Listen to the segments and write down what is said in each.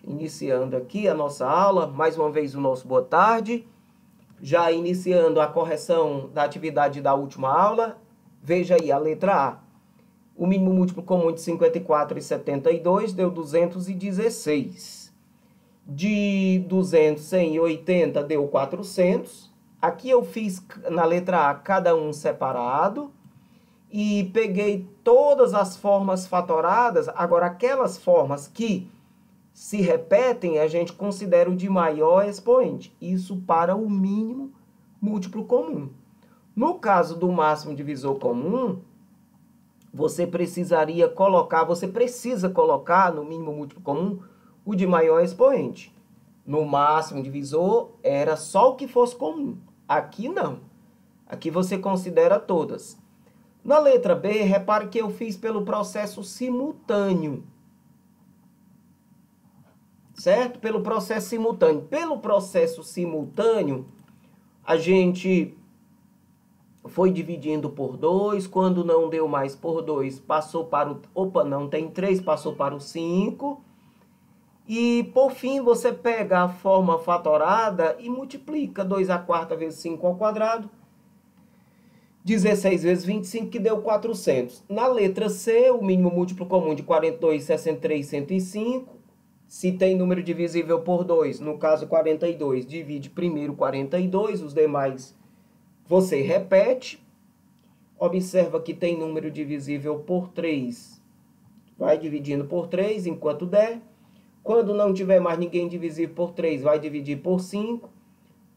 iniciando aqui a nossa aula, mais uma vez o nosso boa tarde, já iniciando a correção da atividade da última aula. Veja aí a letra A. O mínimo múltiplo comum de 54 e 72 deu 216. De 200, 100 e 80 deu 400. Aqui eu fiz na letra A cada um separado e peguei todas as formas fatoradas. Agora, aquelas formas que se repetem, a gente considera o de maior expoente. Isso para o mínimo múltiplo comum. No caso do máximo divisor comum, você precisa colocar no mínimo múltiplo comum o de maior expoente. No máximo divisor era só o que fosse comum. Aqui não. Aqui você considera todas. Na letra B, repare que eu fiz pelo processo simultâneo. Certo? Pelo processo simultâneo. Pelo processo simultâneo, a gente foi dividindo por 2. Quando não deu mais por 2, passou para o... Opa, não tem 3, passou para o 5. E, por fim, você pega a forma fatorada e multiplica 2 à quarta vezes 5 ao quadrado. 16 vezes 25, que deu 400. Na letra C, o mínimo múltiplo comum de 42, 63 e 105. Se tem número divisível por 2, no caso 42, divide primeiro 42, os demais você repete. Observa que tem número divisível por 3. Vai dividindo por 3 enquanto der. Quando não tiver mais ninguém divisível por 3, vai dividir por 5.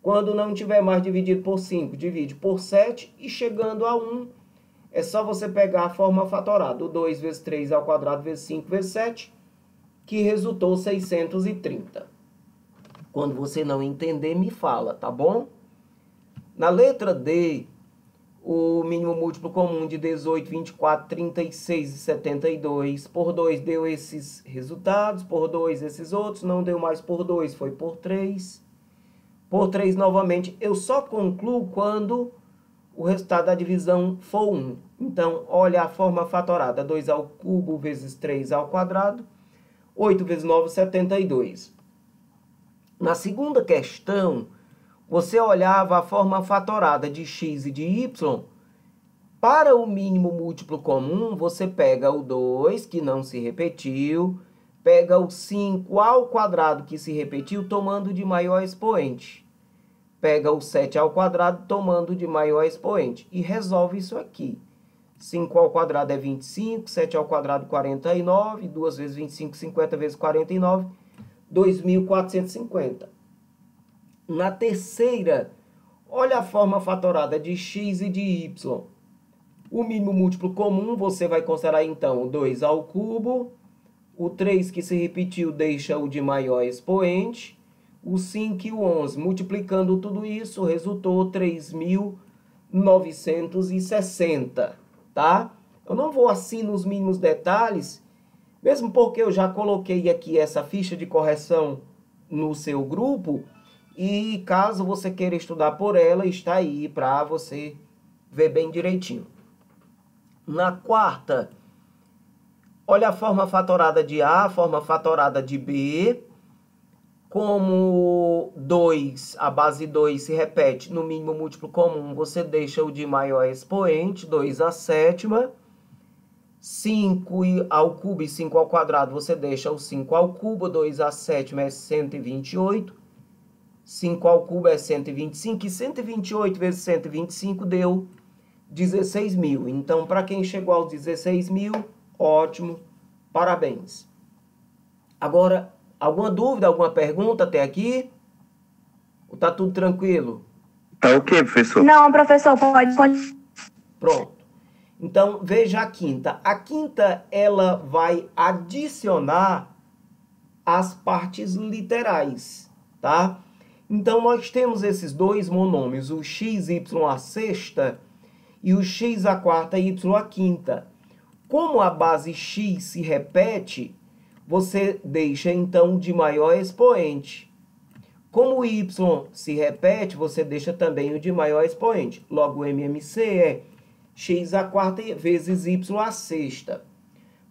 Quando não tiver mais dividido por 5, divide por 7. E chegando a 1, é só você pegar a forma fatorada. O 2 vezes 3 ao quadrado vezes 5 vezes 7, que resultou 630. Quando você não entender, me fala, tá bom? Na letra D, o mínimo múltiplo comum de 18, 24, 36 e 72 por 2 deu esses resultados, por 2 esses outros, não deu mais por 2, foi por 3. Por 3 novamente, eu só concluo quando o resultado da divisão for 1. Então, olha a forma fatorada, 2 ao cubo vezes 3 ao quadrado, 8 vezes 9, 72. Na segunda questão, você olhava a forma fatorada de x e de y. Para o mínimo múltiplo comum, você pega o 2, que não se repetiu, pega o 5 ao quadrado, que se repetiu, tomando de maior expoente. Pega o 7 ao quadrado, tomando de maior expoente. E resolve isso aqui. 5 ao quadrado é 25, 7 ao quadrado 49, 2 vezes 25, 50 vezes 49, 2.450. Na terceira, olha a forma fatorada de x e de y. O mínimo múltiplo comum, você vai considerar então o 2 ao cubo, o 3 que se repetiu deixa o de maior expoente, o 5 e o 11. Multiplicando tudo isso, resultou 3.960, tá? Eu não vou assim nos mínimos detalhes, mesmo porque eu já coloquei aqui essa ficha de correção no seu grupo, e caso você queira estudar por ela, está aí para você ver bem direitinho. Na quarta, olha a forma fatorada de A, a forma fatorada de B. Como 2, a base 2 se repete no mínimo múltiplo comum, você deixa o de maior expoente, 2 à sétima. 5 ao cubo e 5 ao quadrado, você deixa o 5 ao cubo, 2 à sétima é 128. 5 ao cubo é 125, e 128 vezes 125 deu 16.000. Então, para quem chegou aos 16.000, ótimo, parabéns. Agora, alguma dúvida, alguma pergunta até aqui? Ou tá tudo tranquilo? Tá ok, professor? Não, professor, pode. Pronto. Então, veja a quinta. A quinta, ela vai adicionar as partes literais, tá? Então, nós temos esses dois monômios, o x, y à sexta e o x à quarta e y à quinta. Como a base x se repete, você deixa, então, de maior expoente. Como o y se repete, você deixa também o de maior expoente. Logo, o MMC é x à quarta vezes y à sexta.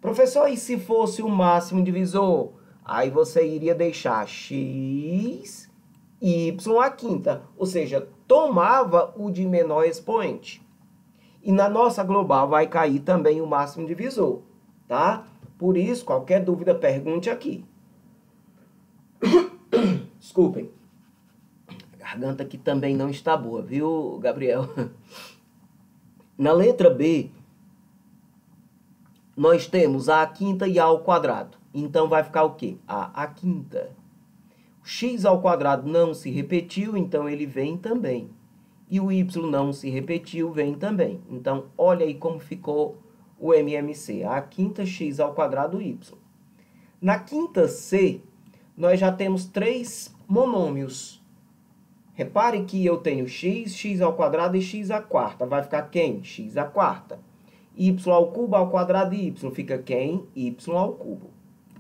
Professor, e se fosse o máximo divisor? Aí você iria deixar x, y à quinta. Ou seja, tomava o de menor expoente. E na nossa global vai cair também o máximo divisor, tá? Por isso, qualquer dúvida, pergunte aqui. Desculpem. A garganta aqui também não está boa, viu, Gabriel? Na letra B, nós temos a quinta e a ao quadrado. Então, vai ficar o quê? A quinta. O x ao quadrado não se repetiu, então ele vem também. E o y não se repetiu, vem também. Então, olha aí como ficou o MMC. A quinta x ao quadrado y. Na quinta C, nós já temos 3 monômios. Repare que eu tenho x, x ao quadrado e x à quarta. Vai ficar quem? X à quarta. Y ao cubo ao quadrado e y fica quem? Y ao cubo.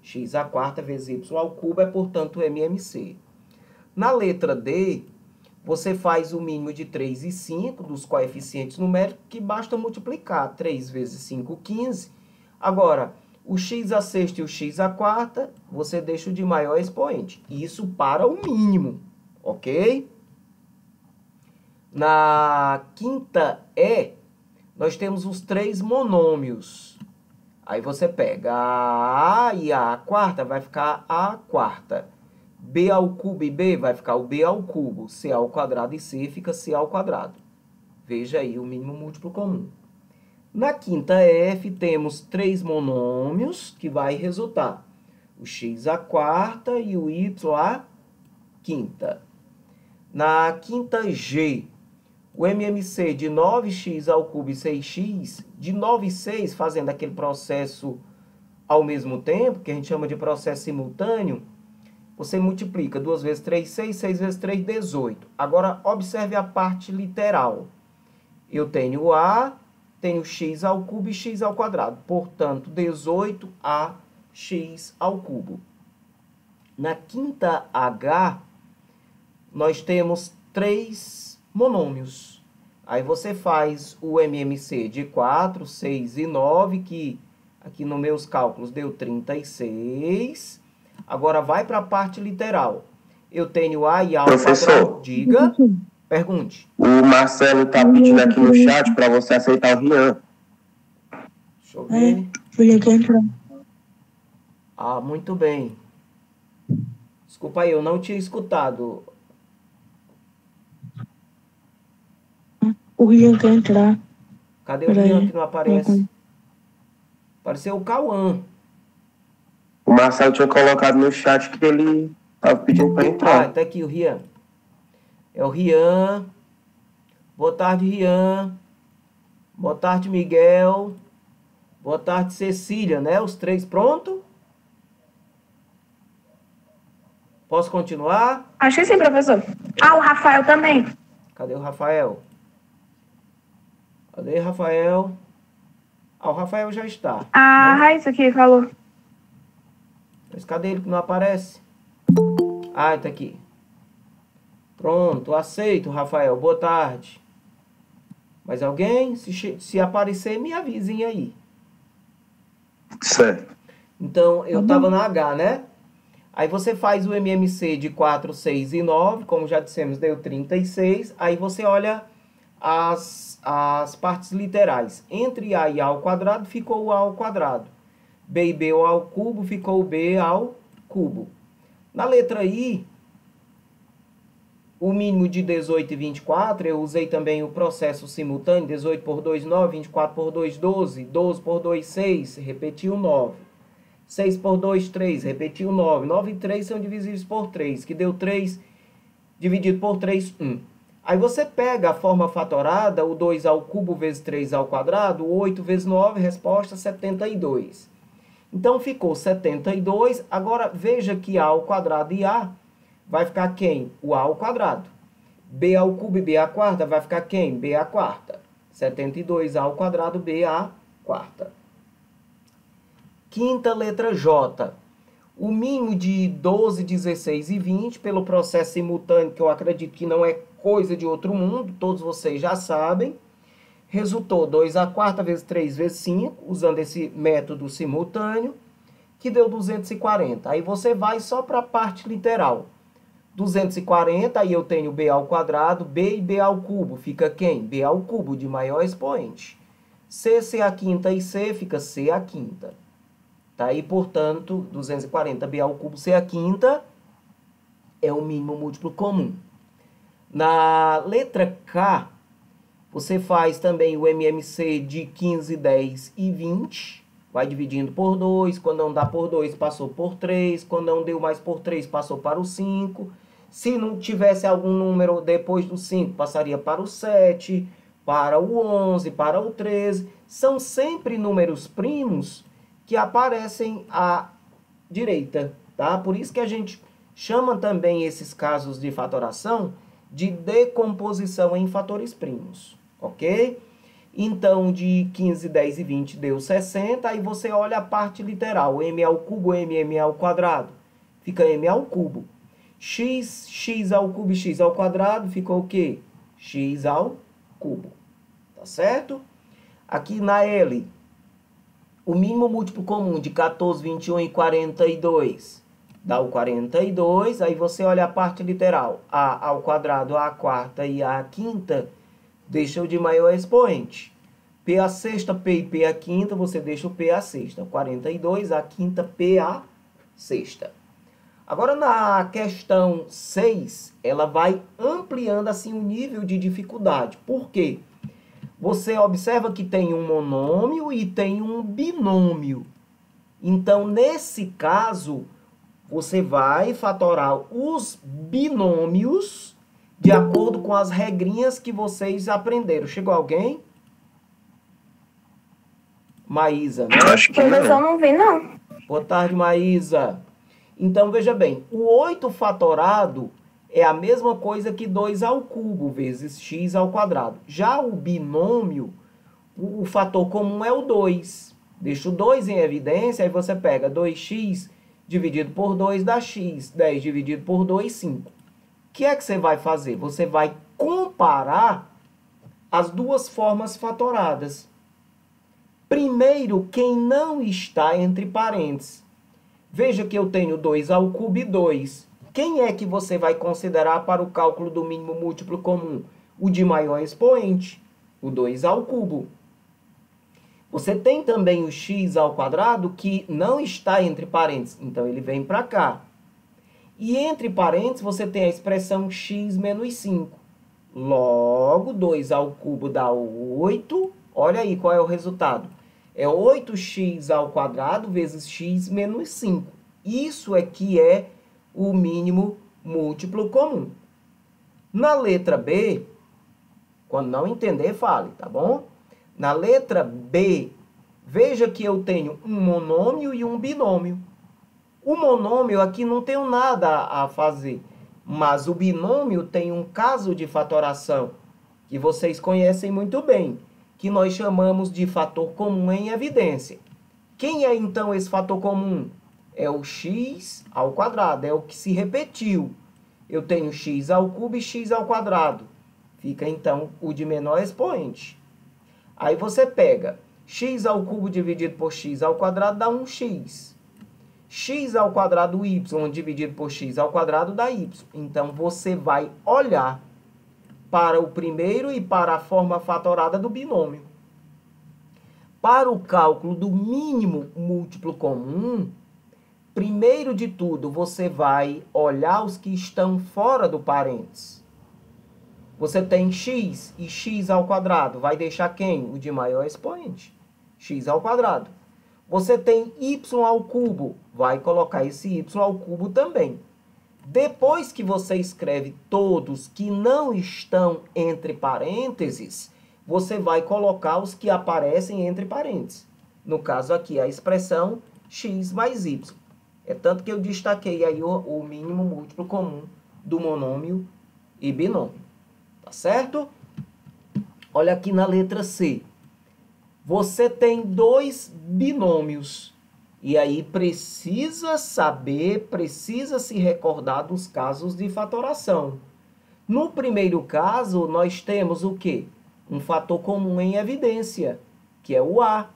X à quarta vezes y ao cubo é, portanto, MMC. Na letra D, você faz o mínimo de 3 e 5 dos coeficientes numéricos, que basta multiplicar. 3 vezes 5, 15. Agora, o x à sexta e o x à quarta, você deixa o de maior expoente. Isso para o mínimo, ok? Na quinta E, nós temos os 3 monômios. Aí você pega a A e a quarta, vai ficar a quarta. B ao cubo e B vai ficar o B ao cubo. C ao quadrado e C fica C ao quadrado. Veja aí o mínimo múltiplo comum. Na quinta F, temos 3 monômios, que vai resultar o x à quarta e o y à quinta. Na quinta G, o MMC de 9x ao cubo e 6x, de 9 e 6, fazendo aquele processo ao mesmo tempo, que a gente chama de processo simultâneo, você multiplica 2 vezes 3, 6, 6 vezes 3, 18. Agora, observe a parte literal. Eu tenho A, tenho x ao cubo e x ao quadrado. Portanto, 18ax ao cubo. Na quinta H, nós temos 3 monômios. Aí você faz o MMC de 4, 6 e 9, que aqui nos meus cálculos deu 36. Agora vai para a parte literal. Eu tenho A e A ao quadrado. Diga, pergunte. O Marcelo está pedindo aqui no chat para você aceitar o Rian. Deixa eu ver. Entrar. Ah, muito bem. Desculpa aí, eu não tinha escutado. O Rian quer entrar. Cadê o Rian que não aparece? Apareceu o Cauã. O Marcelo tinha colocado no chat que ele estava pedindo para entrar. Ah, tá aqui o Rian. É o Rian. Boa tarde, Rian. Boa tarde, Miguel. Boa tarde, Cecília, né? Os 3 pronto? Posso continuar? Acho que sim, professor. Ah, o Rafael também. Cadê o Rafael? Cadê o Rafael? Ah, o Rafael já está. A Raíssa aqui falou. Mas cadê ele que não aparece? Ah, tá aqui. Pronto, aceito, Rafael. Boa tarde. Mais alguém? Se aparecer, me avisem aí. Certo. Então, eu estava na H, né? Aí você faz o MMC de 4, 6 e 9. Como já dissemos, deu 36. Aí você olha as partes literais. Entre A e A ao quadrado, ficou o A ao quadrado. B e B ao cubo, ficou o B ao cubo. Na letra I, o mínimo de 18 e 24, eu usei também o processo simultâneo. 18 por 2, 9. 24 por 2, 12. 12 por 2, 6. Repetiu 9. 6 por 2, 3. Repetiu 9. 9 e 3 são divisíveis por 3, que deu 3 dividido por 3, 1. Aí você pega a forma fatorada, o 2 ao cubo vezes 3 ao quadrado, 8 vezes 9, resposta 72. Então, ficou 72. Agora, veja que A ao quadrado e A vai ficar quem? O A ao quadrado. B ao cubo e B à quarta vai ficar quem? B à quarta. 72 A ao quadrado, B à quarta. Quinta letra J. O mínimo de 12, 16 e 20, pelo processo simultâneo, que eu acredito que não é coisa de outro mundo, todos vocês já sabem. Resultou 2 à quarta vezes 3 vezes 5, usando esse método simultâneo, que deu 240. Aí você vai só para a parte literal. 240, aí eu tenho b ao quadrado, b e b ao cubo. Fica quem? B ao cubo, de maior expoente. C à quinta e C fica C à quinta. Tá aí, portanto, 240b ao cubo C à quinta é o mínimo múltiplo comum. Na letra K, você faz também o MMC de 15, 10 e 20. Vai dividindo por 2. Quando não dá por 2, passou por 3. Quando não deu mais por 3, passou para o 5. Se não tivesse algum número depois do 5, passaria para o 7, para o 11, para o 13. São sempre números primos que aparecem à direita, tá? Por isso que a gente chama também esses casos de fatoração de decomposição em fatores primos, ok? Então, de 15, 10 e 20 deu 60, aí você olha a parte literal, m ao cubo, m ao quadrado, fica m ao cubo. X ao cubo e x ao quadrado, ficou o quê? X ao cubo, tá certo? Aqui na L, o mínimo múltiplo comum de 14, 21 e 42 dá o 42, aí você olha a parte literal, a ao quadrado, a quarta e a quinta, deixa o de maior expoente. P a sexta, P e P a quinta, você deixa o P a sexta. 42, a quinta, P a sexta. Agora, na questão 6, ela vai ampliando assim o nível de dificuldade. Por quê? Você observa que tem um monômio e tem um binômio. Então, nesse caso, você vai fatorar os binômios de acordo com as regrinhas que vocês aprenderam. Chegou alguém? Maísa, né? Acho que Professor, não. não vi, não. Boa tarde, Maísa. Então, veja bem, o 8 fatorado é a mesma coisa que 2 ao cubo vezes x ao quadrado. Já o binômio, o fator comum é o 2. Deixa o 2 em evidência, aí você pega 2x dividido por 2 dá x. 10 dividido por 2, 5. O que é que você vai fazer? Você vai comparar as duas formas fatoradas. Primeiro, quem não está entre parênteses. Veja que eu tenho 2 ao cubo e 2. Quem é que você vai considerar para o cálculo do mínimo múltiplo comum? O de maior expoente, o 2 ao cubo. Você tem também o x ao quadrado que não está entre parênteses, então ele vem para cá. E entre parênteses você tem a expressão x menos 5. Logo, 2 ao cubo dá 8. Olha aí qual é o resultado. É 8x ao quadrado vezes x menos 5. Isso é que é o mínimo múltiplo comum. Na letra B, quando não entender, fale, tá bom? Na letra B, veja que eu tenho um monômio e um binômio. O monômio aqui não tenho nada a fazer, mas o binômio tem um caso de fatoração que vocês conhecem muito bem, que nós chamamos de fator comum em evidência. Quem é, então, esse fator comum? É o x ao quadrado, é o que se repetiu. Eu tenho x ao cubo e x ao quadrado. Fica, então, o de menor expoente. Aí você pega x ao cubo dividido por x ao quadrado dá 1x. X ao quadrado y dividido por x ao quadrado dá y. Então, você vai olhar para o primeiro e para a forma fatorada do binômio. Para o cálculo do mínimo múltiplo comum, primeiro de tudo, você vai olhar os que estão fora do parênteses. Você tem x e x ao quadrado. Vai deixar quem? O de maior expoente. X ao quadrado. Você tem y ao cubo. Vai colocar esse y ao cubo também. Depois que você escreve todos que não estão entre parênteses, você vai colocar os que aparecem entre parênteses. No caso aqui, a expressão x mais y. É tanto que eu destaquei aí o mínimo múltiplo comum do monômio e binômio. Tá certo? Olha aqui na letra C. Você tem dois binômios. E aí precisa saber, precisa se recordar dos casos de fatoração. No primeiro caso, nós temos o quê? Um fator comum em evidência, que é o A.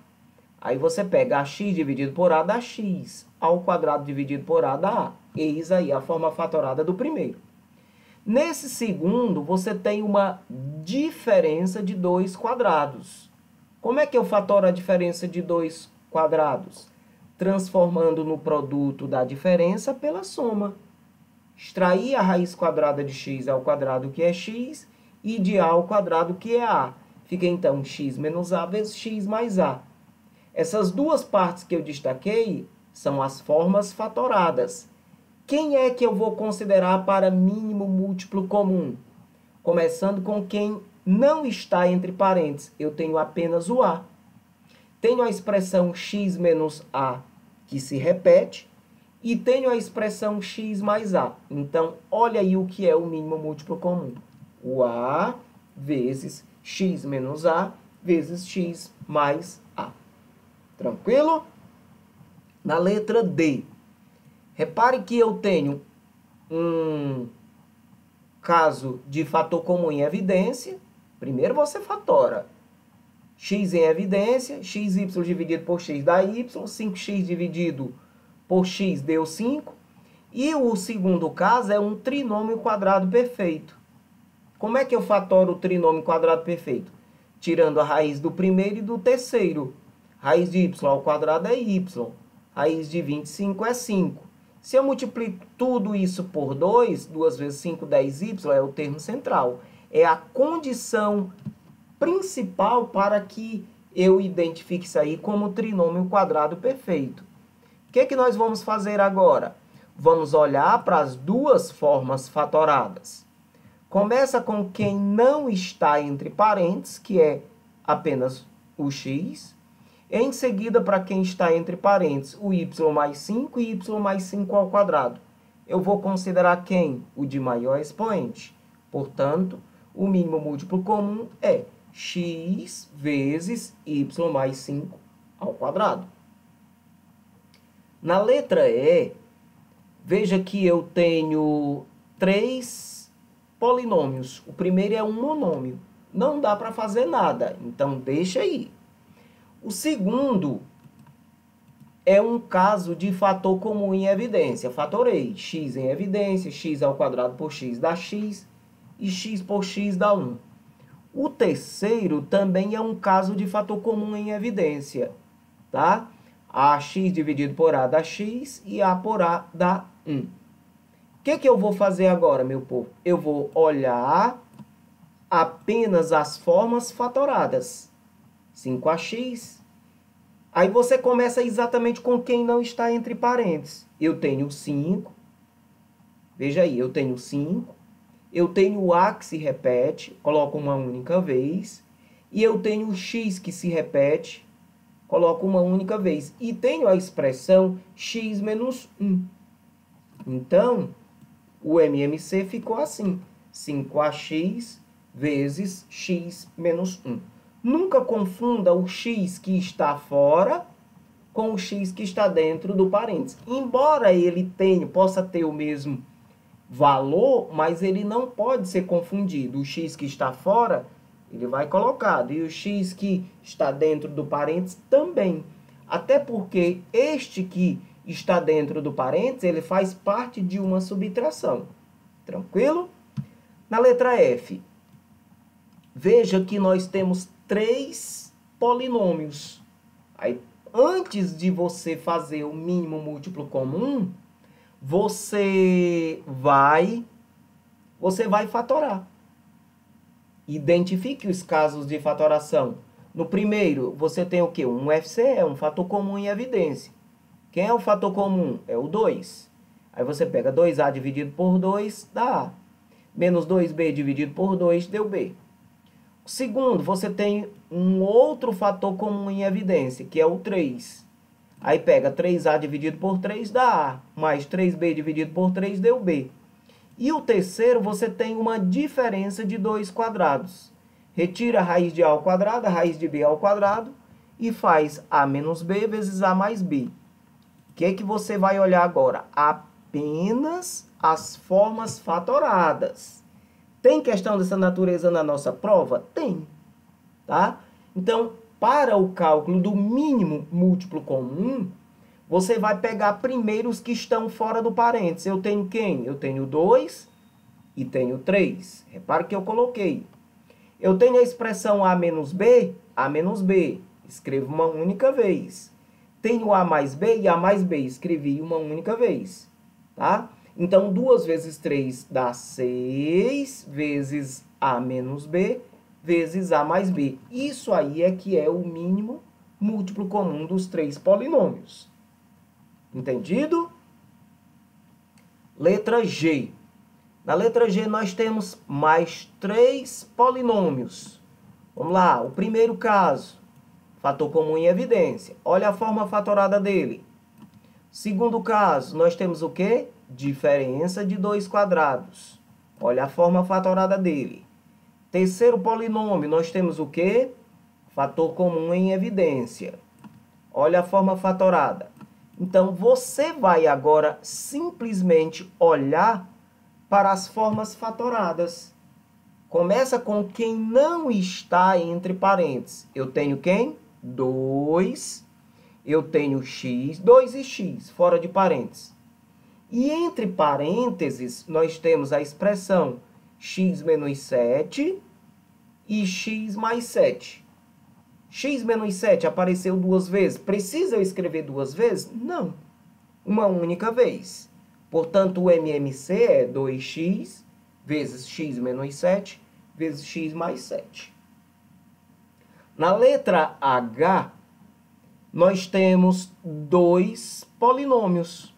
Aí você pega AX dividido por A dá X ao quadrado dividido por A dá A. Eis aí a forma fatorada do primeiro. Nesse segundo, você tem uma diferença de 2 quadrados. Como é que eu fatoro a diferença de 2 quadrados? Transformando no produto da diferença pela soma. Extrair a raiz quadrada de x ao quadrado, que é x, e de a ao quadrado, que é a. Fica então x menos a vezes x mais a. Essas duas partes que eu destaquei são as formas fatoradas. Quem é que eu vou considerar para mínimo múltiplo comum? Começando com quem não está entre parênteses. Eu tenho apenas o a. Tenho a expressão x menos a, que se repete, e tenho a expressão x mais a. Então, olha aí o que é o mínimo múltiplo comum. O a vezes x menos a vezes x mais a. Tranquilo? Na letra D. Repare que eu tenho um caso de fator comum em evidência. Primeiro você fatora. X em evidência, xy dividido por x dá y, 5x dividido por x deu 5. E o segundo caso é um trinômio quadrado perfeito. Como é que eu fatoro o trinômio quadrado perfeito? Tirando a raiz do primeiro e do terceiro. Raiz de y ao quadrado é y. Raiz de 25 é 5. Se eu multiplico tudo isso por 2, 2 vezes 5, 10y, é o termo central. É a condição principal para que eu identifique isso aí como trinômio quadrado perfeito. O que é que nós vamos fazer agora? Vamos olhar para as duas formas fatoradas. Começa com quem não está entre parênteses, que é apenas o x. Em seguida, para quem está entre parênteses, o y mais 5 e y mais 5 ao quadrado. Eu vou considerar quem? O de maior expoente. Portanto, o mínimo múltiplo comum é x vezes y mais 5 ao quadrado. Na letra E, veja que eu tenho 3 polinômios. O primeiro é um monômio. Não dá para fazer nada, então deixa aí. O segundo é um caso de fator comum em evidência. Fatorei x em evidência, x ao quadrado por x dá x, e x por x dá 1. O terceiro também é um caso de fator comum em evidência, tá? Ax dividido por a dá x e a por a dá 1. O que eu vou fazer agora, meu povo? Eu vou olhar apenas as formas fatoradas. 5ax. Aí você começa exatamente com quem não está entre parênteses. Eu tenho 5. Veja aí, eu tenho 5. Eu tenho o a que se repete, coloco uma única vez. E eu tenho o x que se repete, coloco uma única vez. E tenho a expressão x menos 1. Então, o MMC ficou assim. 5ax vezes x menos 1. Nunca confunda o x que está fora com o x que está dentro do parênteses. Embora ele possa ter o mesmo valor, mas ele não pode ser confundido. O x que está fora, ele vai colocado. E o x que está dentro do parênteses também. Até porque este que está dentro do parênteses, ele faz parte de uma subtração. Tranquilo? Na letra F, veja que nós temos 3 polinômios. Aí, antes de você fazer o mínimo múltiplo comum, você vai fatorar. Identifique os casos de fatoração. No primeiro, você tem o quê? Um FCE, um fator comum em evidência. Quem é o fator comum? É o 2. Aí você pega 2a dividido por 2, dá A. Menos 2b dividido por 2, deu B. Segundo, você tem um outro fator comum em evidência, que é o 3. Aí pega 3a dividido por 3 dá A, mais 3b dividido por 3 deu B. E o terceiro, você tem uma diferença de 2 quadrados. Retira a raiz de a ao quadrado, a raiz de b ao quadrado, e faz a menos b vezes a mais b. O que é que você vai olhar agora? Apenas as formas fatoradas. Tem questão dessa natureza na nossa prova? Tem, tá? Então, para o cálculo do mínimo múltiplo comum, você vai pegar primeiro os que estão fora do parênteses. Eu tenho quem? Eu tenho 2 e tenho 3. Repare que eu coloquei. Eu tenho a expressão A menos B, A menos B. Escrevo uma única vez. Tenho A mais B e A mais B. Escrevi uma única vez. Tá? Então, 2 vezes 3 dá 6, vezes A menos B, vezes A mais B. Isso aí é que é o mínimo múltiplo comum dos 3 polinômios. Entendido? Letra G. Na letra G nós temos mais 3 polinômios. Vamos lá, o primeiro caso, fator comum em evidência. Olha a forma fatorada dele. Segundo caso, nós temos o quê? Diferença de 2 quadrados. Olha a forma fatorada dele. Terceiro polinômio, nós temos o quê? Fator comum em evidência. Olha a forma fatorada. Então, você vai agora simplesmente olhar para as formas fatoradas. Começa com quem não está entre parênteses. Eu tenho quem? 2. Eu tenho x, 2 e x, fora de parênteses. E entre parênteses, nós temos a expressão x menos 7 e x mais 7. X menos 7 apareceu 2 vezes. Precisa eu escrever 2 vezes? Não. Uma única vez. Portanto, o MMC é 2x vezes x menos 7 vezes x mais 7. Na letra H, nós temos 2 polinômios.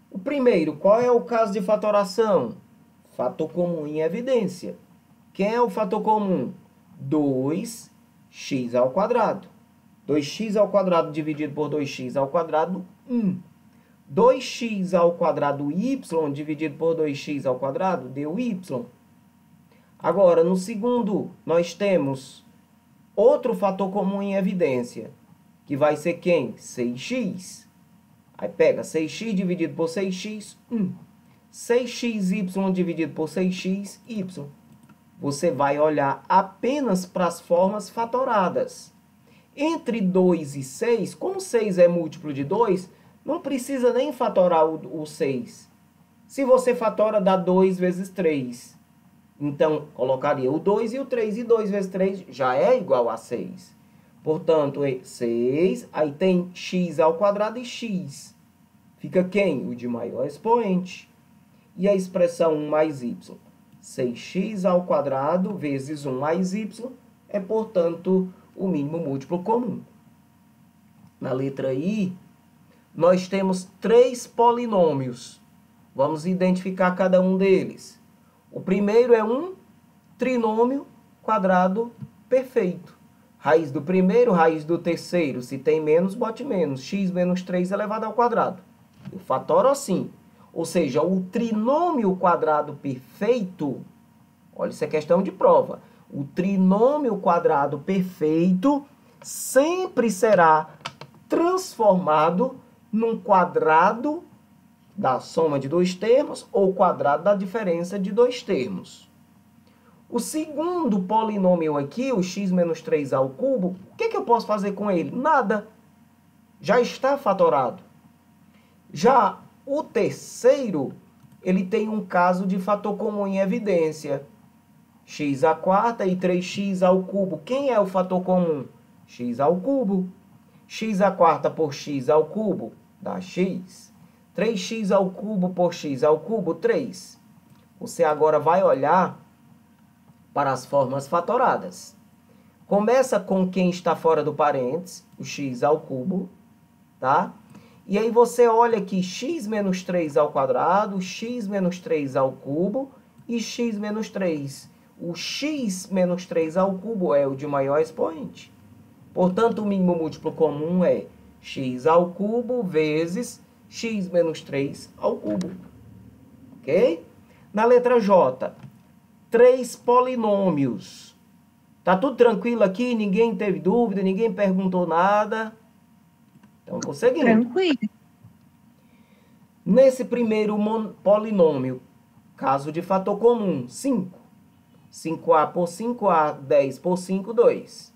O primeiro, qual é o caso de fatoração? Fator comum em evidência. Quem é o fator comum? 2x ao quadrado. 2x ao quadrado dividido por 2x ao quadrado, 1. 2x ao quadrado y dividido por 2x ao quadrado deu y. Agora, no segundo, nós temos outro fator comum em evidência, que vai ser quem? 6x. Aí pega 6x dividido por 6x, 1. 6xy dividido por 6xy. Você vai olhar apenas para as formas fatoradas. Entre 2 e 6, como 6 é múltiplo de 2, não precisa nem fatorar o 6. Se você fatora, dá 2 vezes 3. Então, colocaria o 2 e o 3. E 2 vezes 3 já é igual a 6. Portanto, é 6. Aí tem x ao quadrado e x. Fica quem? O de maior expoente. E a expressão 1 mais y. 6x ao quadrado vezes 1 mais y é, portanto, o mínimo múltiplo comum. Na letra I, nós temos 3 polinômios. Vamos identificar cada um deles. O primeiro é um trinômio quadrado perfeito. Raiz do primeiro, raiz do terceiro. Se tem menos, bote menos. X menos 3 elevado ao quadrado. Eu fatoro assim. Ou seja, o trinômio quadrado perfeito, olha, isso é questão de prova. O trinômio quadrado perfeito sempre será transformado num quadrado da soma de 2 termos ou quadrado da diferença de 2 termos. O segundo polinômio aqui, o x menos 3 ao cubo, o que eu posso fazer com ele? Nada. Já está fatorado. Já o terceiro, ele tem um caso de fator comum em evidência. X à quarta e 3x ao cubo. Quem é o fator comum? X ao cubo. X à quarta por x ao cubo dá x. 3x ao cubo por x ao cubo, 3. Você agora vai olhar para as formas fatoradas. Começa com quem está fora do parênteses, o x ao cubo, tá? E aí você olha aqui x menos 3 ao quadrado, x menos 3 ao cubo e x menos 3. O x menos 3 ao cubo é o de maior expoente. Portanto, o mínimo múltiplo comum é x ao cubo vezes x menos 3 ao cubo. Ok? Na letra J, 3 polinômios. Tá tudo tranquilo aqui? Ninguém teve dúvida? Ninguém perguntou nada? Então, vou seguindo. Tranquilo. Nesse primeiro polinômio, caso de fator comum, 5. 5a por 5a, 10 por 5, 2.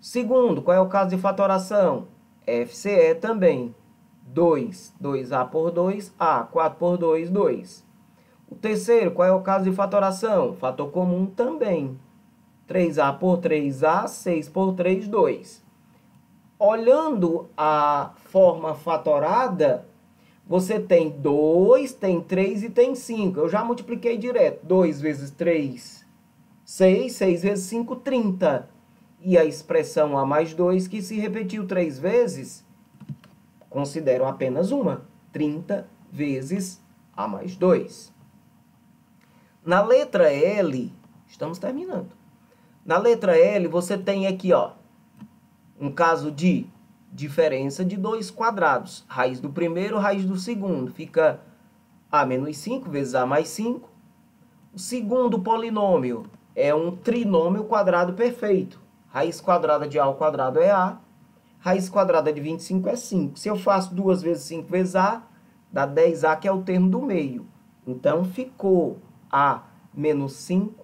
Segundo, qual é o caso de fatoração? FCE também. 2. 2A por 2A. 4 por 2, 2. O terceiro, qual é o caso de fatoração? Fator comum também. 3A por 3A, 6 por 3, 2. Olhando a forma fatorada, você tem 2, tem 3 e tem 5. Eu já multipliquei direto. 2 vezes 3, 6. 6 vezes 5, 30. E a expressão A mais 2, que se repetiu 3 vezes, considero apenas uma. 30 vezes A mais 2. Na letra L, estamos terminando. Na letra L, você tem aqui, ó, um caso de diferença de 2 quadrados. Raiz do primeiro, raiz do segundo. Fica A menos 5 vezes A mais 5. O segundo polinômio é um trinômio quadrado perfeito. Raiz quadrada de A ao quadrado é A. Raiz quadrada de 25 é 5. Se eu faço 2 vezes 5 vezes A, dá 10A, que é o termo do meio. Então, ficou A menos 5,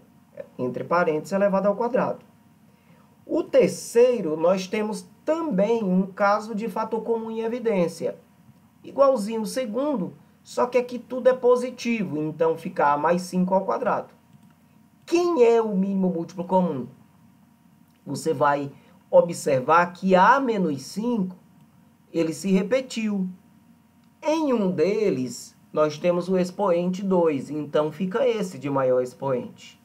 entre parênteses, elevado ao quadrado. O terceiro, nós temos também um caso de fator comum em evidência. Igualzinho o segundo, só que aqui tudo é positivo, então fica A mais 5 ao quadrado. Quem é o mínimo múltiplo comum? Você vai observar que A menos 5, ele se repetiu. Em um deles, nós temos o expoente 2, então fica esse de maior expoente.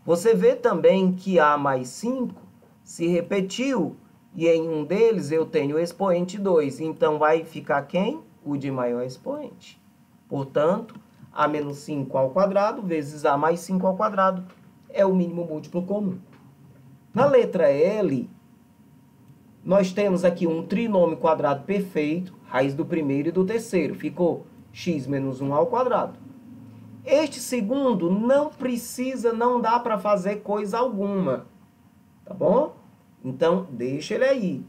Você vê também que A mais 5 se repetiu, e em um deles eu tenho o expoente 2, então vai ficar quem? O de maior expoente. Portanto, A menos 5 ao quadrado vezes A mais 5 ao quadrado é o mínimo múltiplo comum. Na letra L, nós temos aqui um trinômio quadrado perfeito, raiz do primeiro e do terceiro. Ficou x menos 1 ao quadrado. Este segundo não dá para fazer coisa alguma. Tá bom? Então, deixa ele aí.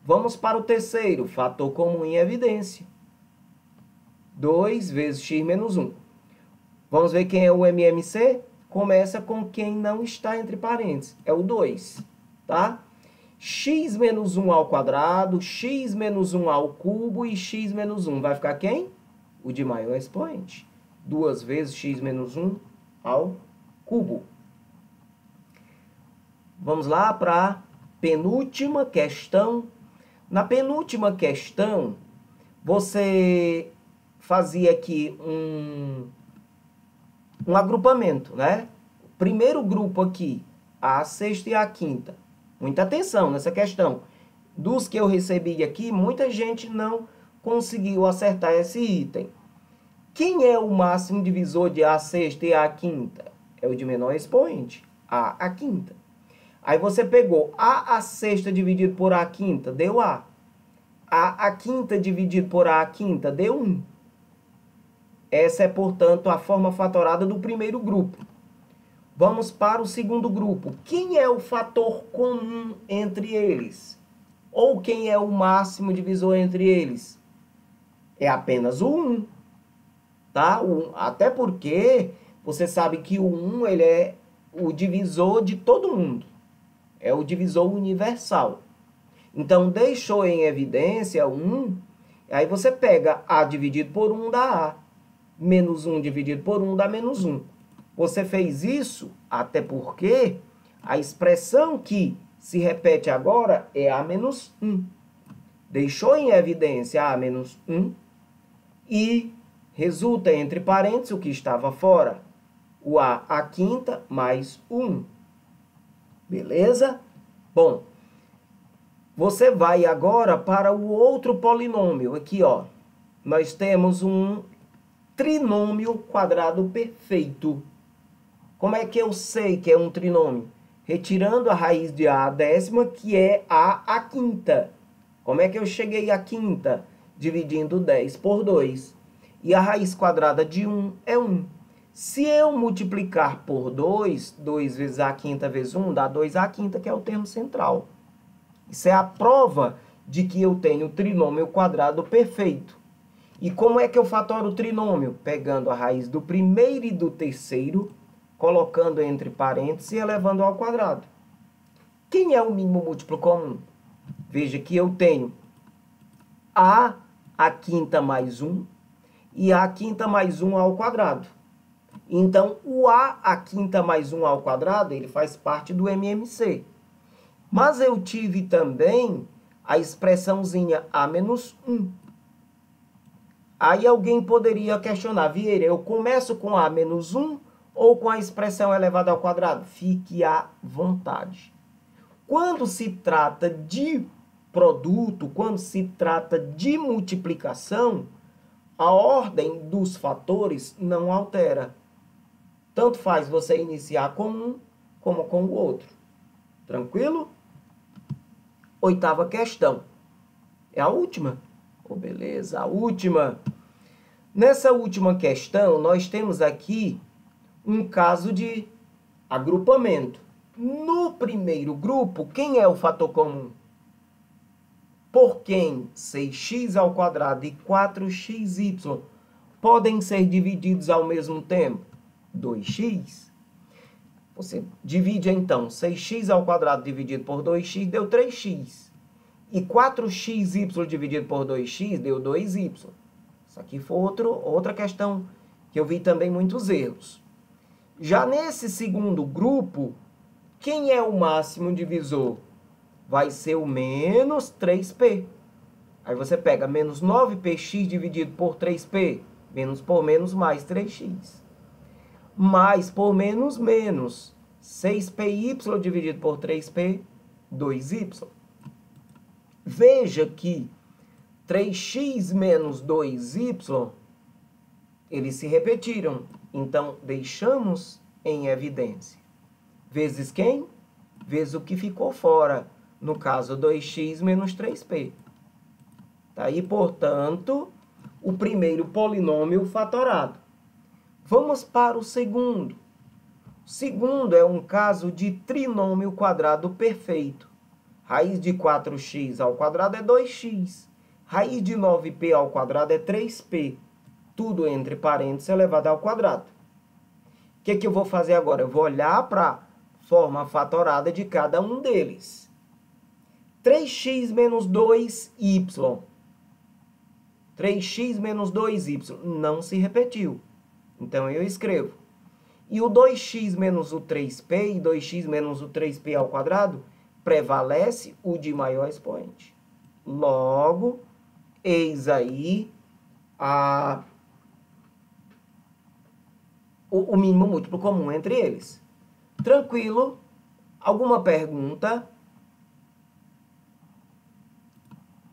Vamos para o terceiro, fator comum em evidência. 2 vezes x menos 1. Vamos ver quem é o MMC? Começa com quem não está entre parênteses. É o 2, tá? X menos 1 ao quadrado, x menos 1 ao cubo e x menos 1. Vai ficar quem? O de maior expoente. 2 vezes x menos 1 ao cubo. Vamos lá para a penúltima questão. Na penúltima questão, você fazia aqui um agrupamento, né? Primeiro grupo aqui, a sexta e a quinta. Muita atenção nessa questão. Dos que eu recebi aqui, muita gente não conseguiu acertar esse item. Quem é o máximo divisor de A sexta e A quinta? É o de menor expoente, A quinta. Aí você pegou A sexta dividido por A quinta, deu A. A quinta dividido por A quinta, deu 1. Essa é, portanto, a forma fatorada do primeiro grupo. Vamos para o segundo grupo. Quem é o fator comum entre eles? Ou quem é o máximo divisor entre eles? É apenas o 1. Tá? Até porque você sabe que o 1 ele é o divisor de todo mundo. É o divisor universal. Então, deixou em evidência 1, aí você pega A dividido por 1 dá A. Menos 1 dividido por 1 dá menos 1. Você fez isso até porque a expressão que se repete agora é A menos 1. Deixou em evidência A menos 1 e resulta entre parênteses o que estava fora. O A quinta mais 1. Beleza? Bom, você vai agora para o outro polinômio. Aqui, ó, nós temos um trinômio quadrado perfeito. Como é que eu sei que é um trinômio? Retirando a raiz de A décima, que é A quinta. Como é que eu cheguei à quinta? Dividindo 10 por 2. E a raiz quadrada de 1 é 1. Se eu multiplicar por 2, 2 vezes A quinta vezes 1, dá 2A quinta, que é o termo central. Isso é a prova de que eu tenho trinômio quadrado perfeito. E como é que eu fatoro o trinômio? Pegando a raiz do primeiro e do terceiro, colocando entre parênteses e elevando ao quadrado. Quem é o mínimo múltiplo comum? Veja que eu tenho a quinta mais 1 e a quinta mais 1 ao quadrado. Então, o a quinta mais 1 ao quadrado, ele faz parte do MMC. Mas eu tive também a expressãozinha a menos 1. Aí alguém poderia questionar, Vieira, eu começo com a menos 1 ou com a expressão elevada ao quadrado? Fique à vontade. Quando se trata de produto, quando se trata de multiplicação, a ordem dos fatores não altera. Tanto faz você iniciar com um como com o outro. Tranquilo? 8ª questão. É a última? Oh, beleza, a última. Nessa última questão, nós temos aqui um caso de agrupamento. No primeiro grupo, quem é o fator comum? Por quem 6x ao quadrado e 4xy podem ser divididos ao mesmo tempo? 2x. Você divide, então, 6x ao quadrado dividido por 2x deu 3x. E 4xy dividido por 2x deu 2y. Isso aqui foi outra questão que eu vi também muitos erros. Já nesse segundo grupo, quem é o máximo divisor? Vai ser o menos 3p. Aí você pega menos 9px dividido por 3p. Menos por menos mais 3x. Mais por menos menos. 6py dividido por 3p, 2y. Veja que 3x menos 2y, eles se repetiram. Então, deixamos em evidência. Vezes quem? Vezes o que ficou fora. No caso, 2x menos 3p. Tá aí, portanto, o primeiro polinômio fatorado. Vamos para o segundo. O segundo é um caso de trinômio quadrado perfeito. Raiz de 4x ao quadrado é 2x. Raiz de 9p ao quadrado é 3p. Tudo entre parênteses elevado ao quadrado. O que eu vou fazer agora? Eu vou olhar para a forma fatorada de cada um deles. 3x menos 2y. 3x menos 2y. Não se repetiu. Então, eu escrevo. E o 2x menos o 3p e 2x menos o 3p ao quadrado prevalece o de maior expoente. Logo, eis aí o mínimo múltiplo comum entre eles. Tranquilo? Alguma pergunta?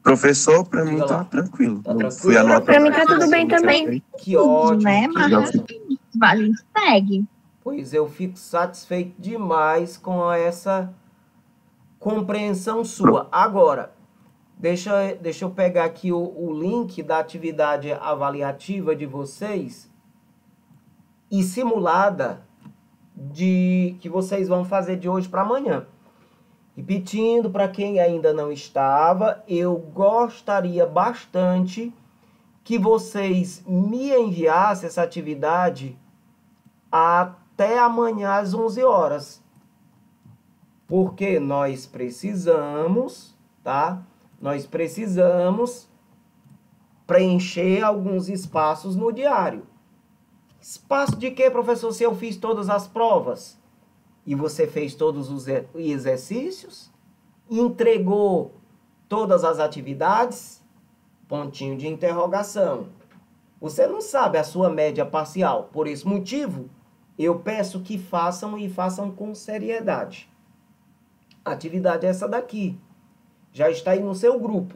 Professor, para mim Diga lá. tá tranquilo. Tá tranquilo? Fui anotando. Pra mim tá tudo bem também. Que ótimo. Né? que Mas ótimo. assim, vale, segue. Pois eu fico satisfeito demais com essa compreensão sua. Agora, deixa eu pegar aqui o link da atividade avaliativa de vocês e simulada que vocês vão fazer de hoje para amanhã. Repetindo, para quem ainda não estava, eu gostaria bastante que vocês me enviassem essa atividade até amanhã às 11 horas. Porque nós precisamos, tá? Nós precisamos preencher alguns espaços no diário. Espaço de quê, professor, se eu fiz todas as provas? E você fez todos os exercícios? Entregou todas as atividades? Pontinho de interrogação. Você não sabe a sua média parcial. Por esse motivo, eu peço que façam e façam com seriedade. A atividade é essa daqui. Já está aí no seu grupo.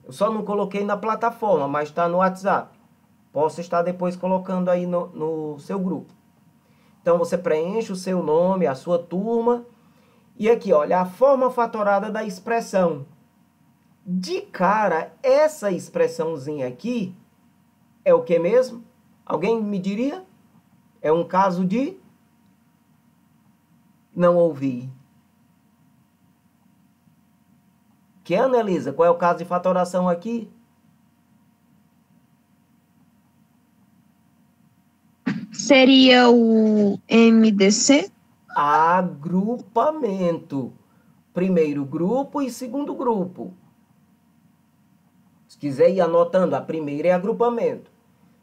Eu só não coloquei na plataforma, mas está no WhatsApp. Posso estar depois colocando aí no seu grupo. Então, você preenche o seu nome, a sua turma. E aqui, olha, a forma fatorada da expressão. De cara, essa expressãozinha aqui é o que mesmo? Alguém me diria? É um caso de... Não ouvi. Que, Ana Elisa, qual é o caso de fatoração aqui? Seria o MDC? Agrupamento. primeiro grupo e segundo grupo. Se quiser ir anotando, a primeira é agrupamento.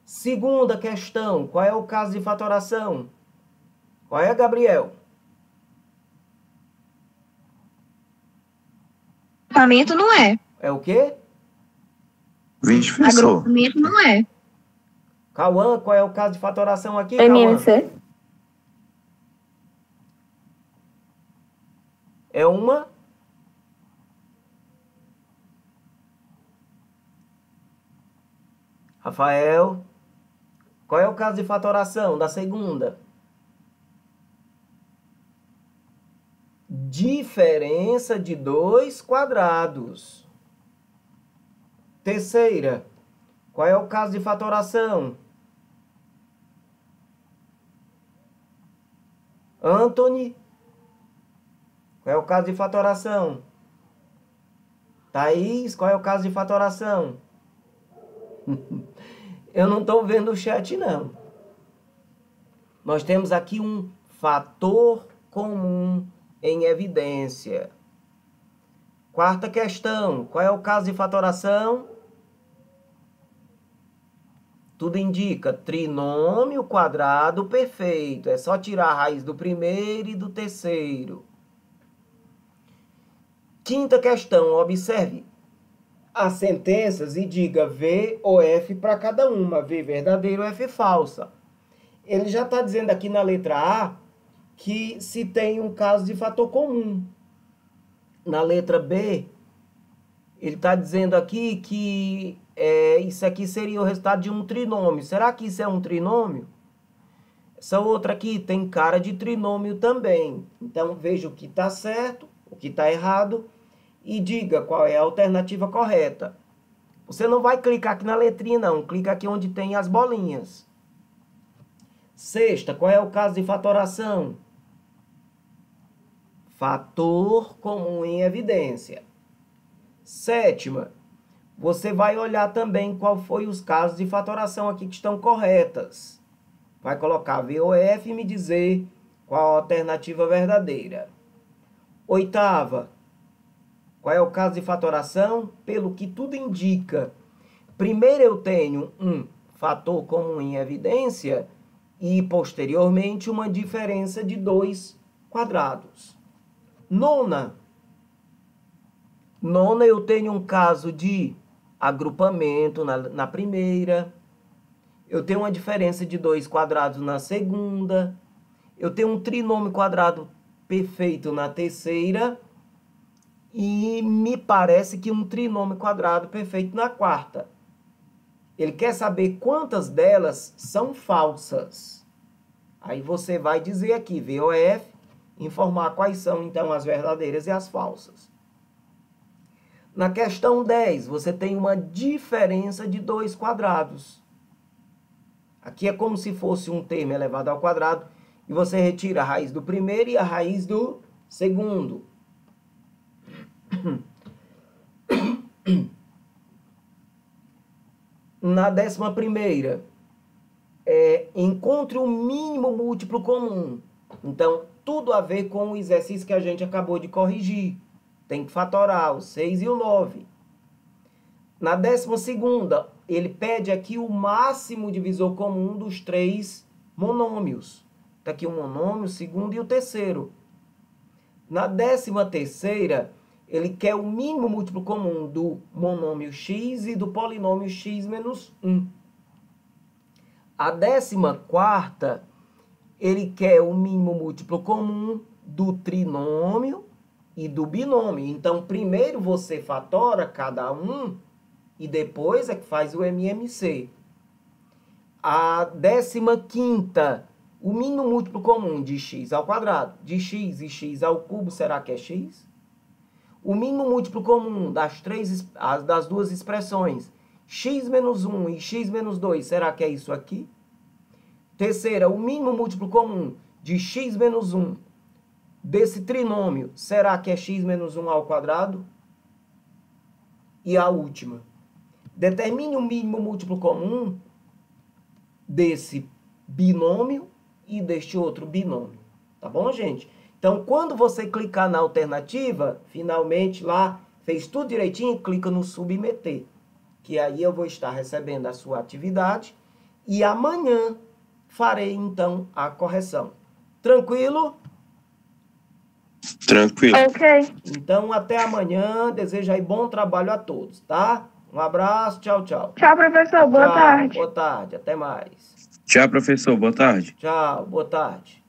Segunda questão, qual é o caso de fatoração? Qual é, Gabriel? Agrupamento não é. É o quê? Vixe, professor. Agrupamento não é. Cauã, qual é o caso de fatoração aqui, Cauã? MMC. É uma? Rafael, qual é o caso de fatoração da segunda? Diferença de dois quadrados. Terceira, qual é o caso de fatoração? Anthony, qual é o caso de fatoração? Thaís, qual é o caso de fatoração? Eu não estou vendo o chat, não. Nós temos aqui um fator comum em evidência. Quarta questão. Qual é o caso de fatoração? Tudo indica trinômio quadrado perfeito. É só tirar a raiz do primeiro e do terceiro. Quinta questão. Observe as sentenças e diga V ou F para cada uma. V verdadeira ou F falsa. Ele já está dizendo aqui na letra A que se tem um caso de fator comum. Na letra B, ele está dizendo aqui que isso aqui seria o resultado de um trinômio. Será que isso é um trinômio? Essa outra aqui tem cara de trinômio também. Então, veja o que está certo, o que está errado e diga qual é a alternativa correta. Você não vai clicar aqui na letrinha, não. Clica aqui onde tem as bolinhas. Sexta, qual é o caso de fatoração? Fator comum em evidência. Sétima, você vai olhar também qual foi os casos de fatoração aqui que estão corretas. Vai colocar V ou F e me dizer qual a alternativa verdadeira. Oitava, qual é o caso de fatoração? Pelo que tudo indica, primeiro eu tenho um fator comum em evidência e, posteriormente, uma diferença de dois quadrados. Nona, eu tenho um caso de agrupamento na primeira. Eu tenho uma diferença de dois quadrados na segunda. Eu tenho um trinômio quadrado perfeito na terceira. E me parece que um trinômio quadrado perfeito na quarta. Ele quer saber quantas delas são falsas. Aí você vai dizer aqui, V ou F, informar quais são, então, as verdadeiras e as falsas. Na questão 10, você tem uma diferença de dois quadrados. Aqui é como se fosse um termo elevado ao quadrado, e você retira a raiz do primeiro e a raiz do segundo. Na 11ª, encontre o mínimo múltiplo comum. Então, tudo a ver com o exercício que a gente acabou de corrigir. Tem que fatorar o 6 e o 9. Na 12ª, ele pede aqui o máximo divisor comum dos três monômios. Está aqui o monômio, o segundo e o terceiro. Na 13ª, ele quer o mínimo múltiplo comum do monômio x e do polinômio x menos 1. A 14ª, ele quer o mínimo múltiplo comum do trinômio e do binômio. Então, primeiro você fatora cada um e depois é que faz o MMC. A 15ª, o mínimo múltiplo comum de x ao quadrado, de x e x ao cubo, será que é x? O mínimo múltiplo comum das duas expressões, x menos 1 e x menos 2, será que é isso aqui? Terceira, o mínimo múltiplo comum de x menos 1 desse trinômio, será que é x menos 1 ao quadrado? E a última, determine o mínimo múltiplo comum desse binômio e deste outro binômio. Tá bom, gente? Então, quando você clicar na alternativa, finalmente lá, fez tudo direitinho, clica no submeter. Que aí eu vou estar recebendo a sua atividade e amanhã farei, então, a correção. Tranquilo? Tranquilo. Ok. Então, até amanhã. Desejo aí bom trabalho a todos, tá? Um abraço, tchau, tchau. Tchau, professor. Boa Tchau, tarde. boa tarde, até mais. Tchau, professor. Boa tarde. Tchau, boa tarde.